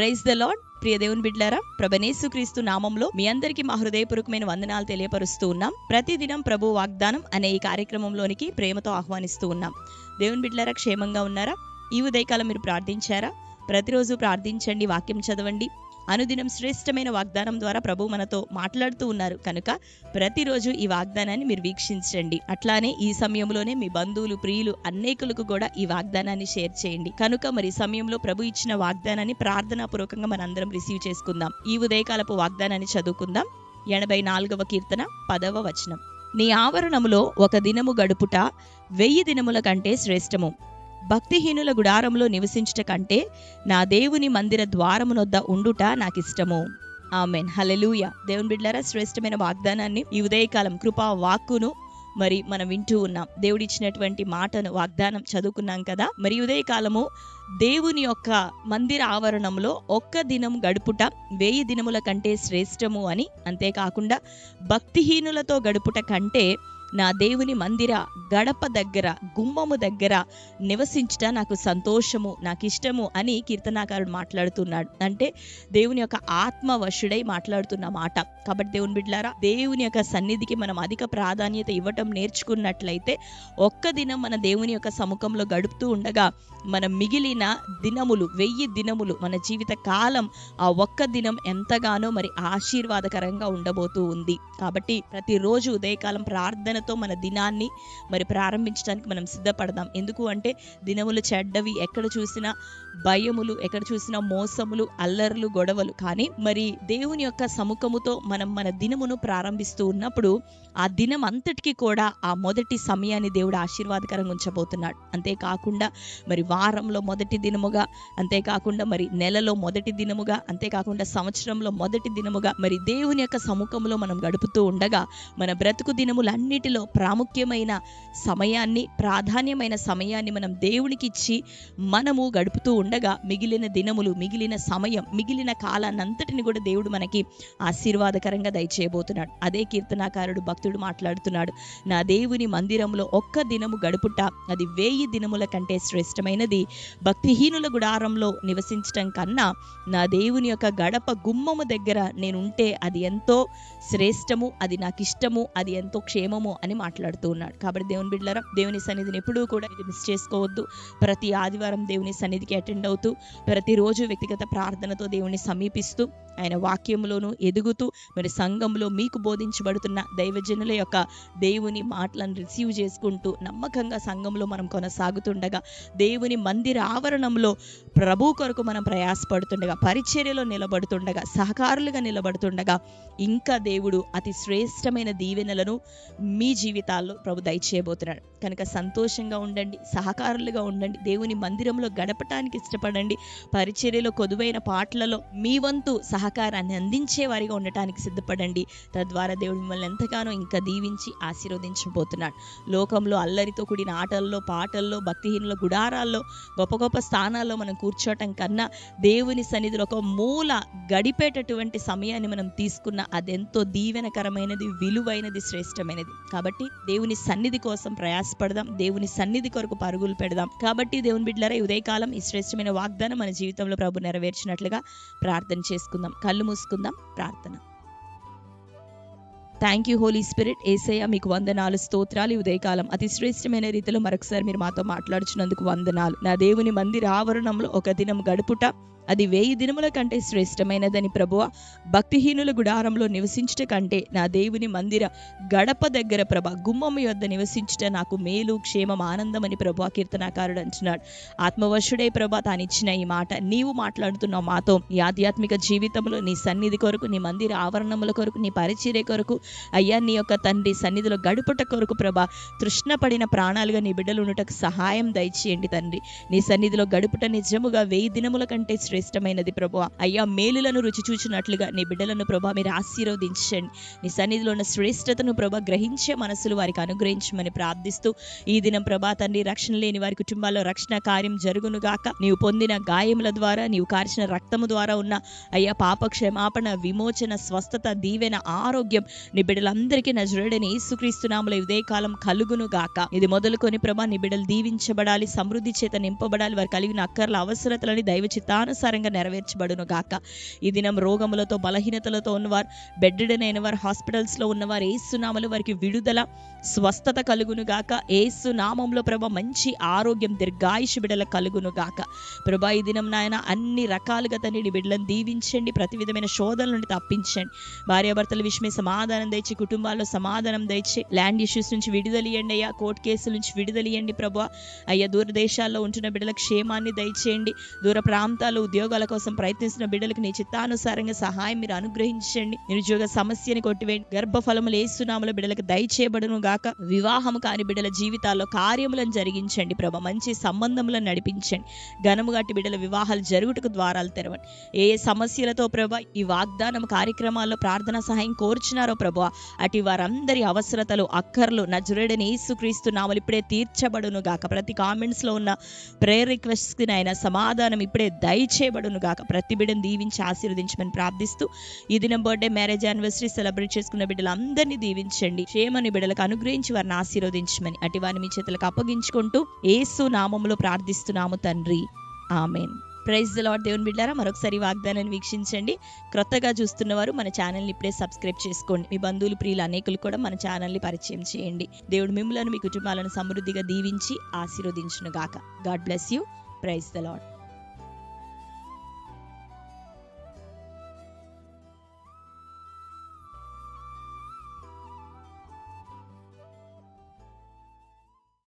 Praise the lord. ప్రియ దేవుని బిడ్డలారా, ప్రభునేసు క్రీస్తు నామంలో మీ అందరికీ మా హృదయపూర్వకమైన వందనాలు తెలియపరుస్తూ ఉన్నాం. ప్రతిదినం ప్రభు వాగ్దానం అనే ఈ కార్యక్రమంలోనికి ప్రేమతో ఆహ్వానిస్తూ ఉన్నాం. దేవుని బిడ్డలారా, క్షేమంగా ఉన్నారా? ఈ ఉదయకాలం మీరు ప్రార్థించారా? ప్రతిరోజు ప్రార్థించండి, వాక్యం చదవండి. అనుదినం శ్రేష్టమైన వాగ్దానం ద్వారా ప్రభు మనతో మాట్లాడుతూ ఉన్నారు కనుక ప్రతిరోజు ఈ వాగ్దానాన్ని మీరు వీక్షించండి. అట్లానే ఈ సమయంలోనే మీ బంధువులు, ప్రియులు అనేకులకు కూడా ఈ వాగ్దానాన్ని షేర్ చేయండి. కనుక మరి సమయంలో ప్రభు ఇచ్చిన వాగ్దానాన్ని ప్రార్థనాపూర్వకంగా మనందరం రిసీవ్ చేసుకుందాం. ఈ ఉదయకాలపు వాగ్దానాన్ని చదువుకుందాం. 84వ కీర్తన 10వ వచనం. నీ ఆవరణములో ఒక దినము గడుపుట 1000 దినముల కంటే శ్రేష్టము. భక్తిహీనుల గుడారంలో నివసించుట కంటే నా దేవుని మందిర ద్వారమునొద్ద ఉండుట నాకిష్టము. ఆమేన్, హల్లెలూయా. దేవుని బిడ్డలారా, శ్రేష్టమైన వాగ్దానాన్ని ఈ ఉదయకాలం కృపా వాక్కును మరి మనం వింటూ ఉన్నాం. దేవుడిచ్చినటువంటి మాటను వాగ్దానం చదువుకున్నాం కదా. మరి ఉదయకాలము దేవుని యొక్క మందిర ఆవరణంలో ఒక్క దినం గడుపుట 1000 దినముల కంటే శ్రేష్టము అని, అంతేకాకుండా భక్తిహీనులతో గడుపుట కంటే నా దేవుని మందిర గడప దగ్గర, గుమ్మము దగ్గర నివసించుట నాకు సంతోషము, నాకు ఇష్టము అని కీర్తనాకారుడు మాట్లాడుతున్నాడు. అంటే దేవుని యొక్క ఆత్మవశుడై మాట్లాడుతున్న మాట. కాబట్టి దేవుని బిడ్డలారా, దేవుని యొక్క సన్నిధికి మనం అధిక ప్రాధాన్యత ఇవ్వటం నేర్చుకున్నట్లయితే ఒక్క దినం మన దేవుని యొక్క సముఖంలో గడుపుతూ ఉండగా మన మిగిలిన దినములు 1000 దినములు, మన జీవిత కాలం ఆ ఒక్క దినం ఎంతగానో మరి ఆశీర్వాదకరంగా ఉండబోతూ ఉంది. కాబట్టి ప్రతిరోజు ఉదయకాలం ప్రార్థనతో మన దినాన్ని మరి ప్రారంభించడానికి మనం సిద్ధపడదాం. ఎందుకు అంటే దినములు చెడ్డవి, ఎక్కడ చూసినా భయములు, ఎక్కడ చూసినా మోసములు, అల్లర్లు, గొడవలు. కానీ మరి దేవుని యొక్క సముఖముతో మనం మన దినమును ప్రారంభిస్తూ ఉన్నప్పుడు ఆ దినం అంతటికీ కూడా ఆ మొదటి సమయాన్ని దేవుడు ఆశీర్వాదకరంగా ఉంచబోతున్నాడు. అంతేకాకుండా మరి వారంలో మొదటి దినముగా, అంతేకాకుండా మరి నెలలో మొదటి దినముగా, అంతేకాకుండా సంవత్సరంలో మొదటి దినముగా మరి దేవుని యొక్క సముఖంలో మనం గడుపుతూ ఉండగా మన బ్రతుకు దినములన్నిటిలో ప్రాముఖ్యమైన సమయాన్ని, ప్రాధాన్యమైన సమయాన్ని మనం దేవునికి ఇచ్చి మనము గడుపుతూ ఉండగా మిగిలిన దినములు, మిగిలిన సమయం, మిగిలిన కాలాన్నంతటిని కూడా దేవుడు మనకి ఆశీర్వాదకరంగా దయచేయబోతున్నాడు. అదే కీర్తనాకారుడు, భక్తుడు మాట్లాడుతున్నాడు. నా దేవుని మందిరంలో ఒక్క దినము గడుపుట అది 1000 దినముల కంటే శ్రేష్టమైనది. భక్తిహీనుల గుడారంలో నివసించటం కన్నా నా దేవుని యొక్క గడప గుమ్మము దగ్గర నేనుంటే అది ఎంతో శ్రేష్టము, అది నాకు ఇష్టము, అది ఎంతో క్షేమము అని మాట్లాడుతూ ఉన్నాడు. కాబట్టి దేవుని బిడ్డలారా, దేవుని సన్నిధిని ఎప్పుడూ కూడా మిస్ చేసుకోవద్దు. ప్రతి ఆదివారం దేవుని సన్నిధికి అటెండ్ అవుతూ, ప్రతిరోజు వ్యక్తిగత ప్రార్థనతో దేవుని సమీపిస్తూ, ఆయన వాక్యంలోనూ ఎదుగుతూ, మరి సంఘంలో మీకు బోధించబడుతున్న దైవజనుల యొక్క దేవుని మాటలను రిసీవ్ చేసుకుంటూ నమ్మకంగా సంఘంలో మనం కొనసాగుతుండగా, దేవుని మందిర ఆవరణంలో ప్రభు కొరకు మనం ప్రయాసపడుతుండగా, పరిచర్యలో నిలబడుతుండగా, సహకారులుగా నిలబడుతుండగా ఇంకా దేవుడు అతి శ్రేష్టమైన దీవెనలను మీ జీవితాల్లో ప్రభు దయచేయబోతున్నాడు. కనుక సంతోషంగా ఉండండి, సహకారులుగా ఉండండి, దేవుని మందిరంలో గడపటానికి ఇష్టపడండి, పరిచర్యలో కొదువైన పాటలలో మీ వంతు సహకారాన్ని అందించే వారిగా ఉండటానికి సిద్ధపడండి. తద్వారా దేవుడు మిమ్మల్ని ఎంతగానో ఇంకా దీవించి ఆశీర్వదించబోతున్నాడు. లోకంలో అల్లరితో కూడిన ఆటల్లో, పాటల్లో, భక్తిహీనుల గుడారాల్లో, గొప్ప గొప్ప స్థానాల్లో మనం కూర్చోటం కన్నా దేవుని సన్నిధిలో ఒక మూల గడిపేటటువంటి సమయాన్ని మనం తీసుకున్న అదెంతో దీవెనకరమైనది, విలువైనది, శ్రేష్టమైనది. కాబట్టి దేవుని సన్నిధి కోసం ప్రయాసపడదాం, దేవుని సన్నిధి కొరకు పరుగులు పెడదాం. కాబట్టి దేవుని బిడ్డలారా, ఈ ఉదయకాలం ఈ శ్రేష్టమైన వాగ్దానం మన జీవితంలో ప్రభు నెరవేర్చినట్లుగా ప్రార్థన చేసుకుందాం. కళ్ళు మూసుకుందాం, ప్రార్థన. Thank you holy spirit. Yesayya, మీకు వందనాలు, స్తోత్రాలు. ఉదయకాలం అతి శ్రేష్టమైన రీతిలో మరొకసారి మీరు మాతో మాట్లాడుచున్నందుకు వందనాలు. నా దేవుని మందిర ఆవరణంలో ఒక దినం గడుపుట అది 1000 దినముల కంటే శ్రేష్టమైనదని ప్రభువా. భక్తిహీనుల గుడారంలో నివసించుట కంటే నా దేవుని మందిర గడప దగ్గర ప్రభా, గుమ్మము యొద్ద నివసించుట నాకు మేలు, క్షేమం, ఆనందం అని ప్రభువా కీర్తనాకారుడు అంటున్నాడు. ఆత్మవశుడే ప్రభా తాను ఇచ్చిన ఈ మాట నీవు మాట్లాడుతున్నావు మాతో. ఈ ఆధ్యాత్మిక జీవితంలో నీ సన్నిధి కొరకు, నీ మందిర ఆవరణముల కొరకు, నీ పరిచర్య కొరకు అయ్యా, నీ యొక్క తండ్రి సన్నిధిలో గడుపుట కొరకు ప్రభా తృష్ణ పడిన ప్రాణాలుగా నీ బిడ్డలు ఉండటకు సహాయం దయచేయండి తండ్రి. నీ సన్నిధిలో గడుపుట నిజముగా 1000 దినముల కంటే శ్రేష్టమైనది ప్రభువా. అయ్యా, మేలులను రుచి చూచినట్లుగా నీ బిడ్డలను ప్రభా మీరు ఆశీర్వదించండి. నీ సన్నిధిలో ఉన్న శ్రేష్టతను ప్రభా గ్రహించే మనసులు వారికి అనుగ్రహించమని ప్రార్థిస్తూ, ఈ దినం ప్రభా తండ్రి రక్షణ లేని వారి కుటుంబాల్లో రక్షణ కార్యం జరుగును గాక. నీవు పొందిన గాయముల ద్వారా, నీవు కార్చిన రక్తము ద్వారా ఉన్న అయ్యా పాప క్షమాపణ, విమోచన, స్వస్థత, దీవెన, ఆరోగ్యం నీ బిడ్డలందరికీ నజరేయుడైన యేసుక్రీస్తు నామములో ఉదయకాలం కలుగును గాక. ఇది మొదలుకొని ప్రభా నీ బిడ్డలు దీవించబడాలి, సమృద్ధి చేత నింపబడాలి, వారు కలిగిన అక్కర్ల అవసరతలని దైవ చిత్తానుసారం చిత్తానుసారంగా నెరవేర్చబడును గాక. ఈ దినం రోగములతో బలహీనతలతో ఉన్నవారు, బెడ్డెడ్ అయిన వారు, హాస్పిటల్స్ లో ఉన్నవారు యేసు నామములో వారికి విడుదల స్వస్థత కలుగును గాక. యేసు నామములో ప్రభా మంచి ఆరోగ్యం దీర్ఘాయుషు బిడ్డల కలుగును గాక. ప్రభా ఈ దినం నాయన అన్ని రకాలుగా తండ్రి బిడ్డలను దీవించండి, ప్రతి విధమైన శోధనల నుండి తప్పించండి. భార్యాభర్తల విషయమే సమాధానం దయచి, కుటుంబాల్లో సమాధానం దయచి, ల్యాండ్ ఇష్యూస్ నుంచి విడుదలియండి అయ్యా, కోర్టు కేసుల నుంచి విడుదలియండి ప్రభా. అయ్యా దూరదేశాల్లో ఉంటున్న బిడ్డల క్షేమాన్ని దయచేయండి. దూర ప్రాంతాల్లో ఉద్యోగాల కోసం ప్రయత్నిస్తున్న బిడ్డలకు నీ చిత్తానుసారంగా సహాయం మీరు అనుగ్రహించండి. నిరుద్యోగ సమస్యని కొట్టివేయండి. గర్భఫలములు యేసు నామములో బిడ్డలకు దయచేయబడును గాక. వివాహము కాని బిడ్డల జీవితాల్లో కార్యములను జరిగించండి ప్రభా. మంచి సంబంధములను నడిపించండి. ఘనము గట్టి బిడ్డల వివాహాలు జరుగుటకు ద్వారాలు తెరవండి. ఏ సమస్యలతో ప్రభా ఈ వాగ్దానం కార్యక్రమాల్లో ప్రార్థన సహాయం కోరుచున్నారో ప్రభా, అటు వారందరి అవసరతలు అక్కర్లు నజరేయుడైన యేసుక్రీస్తు నామములో ఇప్పుడే తీర్చబడును గాక. ప్రతి కామెంట్స్ లో ఉన్న ప్రేయర్ రిక్వెస్ట్ కి అయినా సమాధానం ఇప్పుడే దయచేయబడును గాక. ప్రతి బిడ్డను దీవించి ఆశీర్వదించమని ప్రార్థిస్తూ ఈ దినం బర్త్డే, మ్యారేజ్ యానివర్సరీ సెలబ్రేట్ చేసుకున్న బిడ్డలందరినీ దీవించండి. క్షేమని బిడ్డలకు అనుగ్రహించి వారిని ఆశీర్వదించమని అటు వారిని మీ చేతులకు అప్పగించుకుంటూ యేసు నామములో ప్రార్థిస్తున్నాము తండ్రి, ఆమేన్. Praise the lord. దేవుని బిడ్డలారా, మరొకసారి వాగ్దానాన్ని వీక్షించండి. క్రొత్తగా చూస్తున్న వారు మన ఛానల్ని ఇప్పుడే సబ్స్క్రైబ్ చేసుకోండి. మీ బంధువులు, ప్రియులు అనేకులు కూడా మన ఛానల్ని పరిచయం చేయండి. దేవుడు మిమ్మలను, మీ కుటుంబాలను సమృద్ధిగా దీవించి ఆశీర్వదించును గాక. God bless you. Praise the lord.